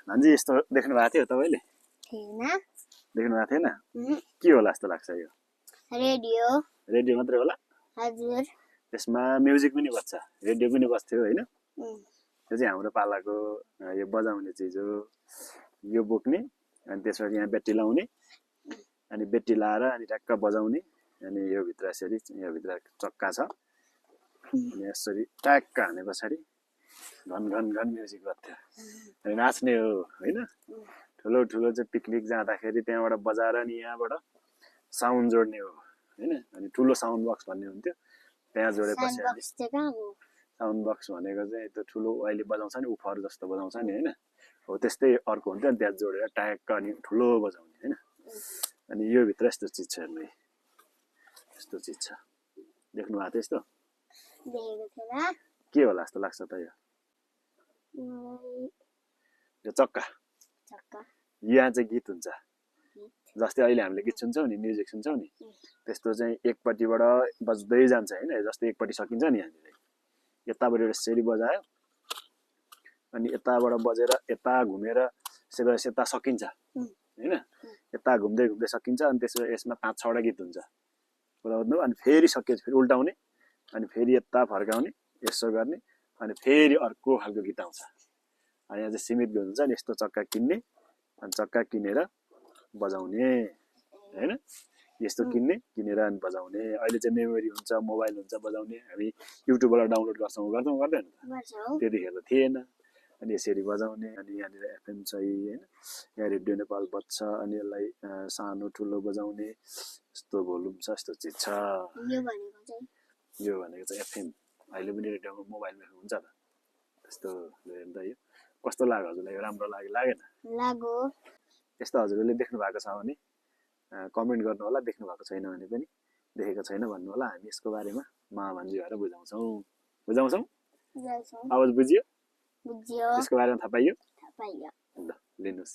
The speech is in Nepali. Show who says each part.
Speaker 1: भान्जी यस्तो देख्नु भएको थियो तपाईँले?
Speaker 2: थिएन।
Speaker 1: देख्नु भएको थिएन? के होला जस्तो लाग्छ यो?
Speaker 2: रेडियो।
Speaker 1: रेडियो मात्रै होला?
Speaker 2: हजुर।
Speaker 1: त्यसमा म्युजिक पनि बज्छ, रेडियो पनि बज्थ्यो होइन? त्यो चाहिँ हाम्रो पालाको यो बजाउने चिज हो। यो बोक्ने अनि त्यसपछि यहाँ बेट्टी लाउने अनि बेट्टी लाएर अनि ट्याक्क बजाउने अनि यो भित्र यसरी यो भित्र चक्का छ अनि यसरी ट्याक्क हाने पछाडि घन घन घन म्युजिक बज्थ्यो अनि नाच्ने हो होइन? ठुलो ठुलो चाहिँ पिकनिक जाँदाखेरि त्यहाँबाट बजाएर अनि यहाँबाट साउन्ड जोड्ने हो होइन? अनि ठुलो साउन्ड बक्स भन्ने हुन्थ्यो त्यहाँ जोडेपछि साउन्ड बक्स भनेको चाहिँ त्यो ठुलो अहिले बजाउँछ नि उफर जस्तो बजाउँछ नि होइन? हो त्यस्तै अर्को हुन्थ्यो नि त्यहाँ जोडेर ट्याक्क अनि ठुलो बजाउने होइन? अनि यो भित्र यस्तो चिज छ हेर्नु, यस्तो चिज छ, देख्नु भएको थियो यस्तो? के होला जस्तो लाग्छ त यो? यो चक्का। यहाँ चाहिँ गीत हुन्छ, जस्तै अहिले हामीले गीत सुन्छौँ नि, म्युजिक सुन्छौँ नि, त्यस्तो चाहिँ एकपट्टिबाट बज्दै जान्छ होइन? जस्तै एकपट्टि सकिन्छ नि यहाँनिर, यताबाट यसरी बजायो अनि यताबाट बजेर यता घुमेर यता सकिन्छ होइन? यता घुम्दै घुम्दै सकिन्छ अनि त्यसो यसमा 5-6 वटा गीत हुन्छ बोलाउनु अनि फेरि सकिएपछि फेरि उल्टाउने अनि फेरि यता फर्काउने यसो गर्ने अनि फेरि अर्को खालको गीत आउँछ। अनि यहाँ चाहिँ सीमित हुन्छ नि, यस्तो चक्का किन्ने अनि चक्का किनेर बजाउने होइन? यस्तो किनेर अनि बजाउने। अहिले चाहिँ मेमोरी हुन्छ, मोबाइल हुन्छ बजाउने, हामी युट्युबबाट डाउनलोड गर्छौँ गर्दैन? त्यतिखेर थिएन। अनि यसरी बजाउने अनि यहाँनिर एफएम चाहिँ होइन? यहाँ रेडियो नेपाल बज्छ अनि यसलाई सानो ठुलो बजाउने यस्तो भोल्युम छ, यस्तो चिज छ। यो भनेको चाहिँ एफएम। अहिले पनि रेडियोमा मोबाइलमा हुन्छ त त्यस्तो हेर्दा। यो कस्तो लाग्यो हजुरलाई? राम्रो लाग्यो लागेन?
Speaker 2: लाग्यो।
Speaker 1: यस्तो हजुरले देख्नु भएको छ भने कमेन्ट गर्नु होला, देख्नु भएको छैन भने पनि देखेको छैन भन्नु होला। हामी यसको बारेमा भान्जी भएर बुझाउँछौँ। आवाज बुझियो? त्यसको बारेमा थाहा पाइयो? ल लिनुहोस्।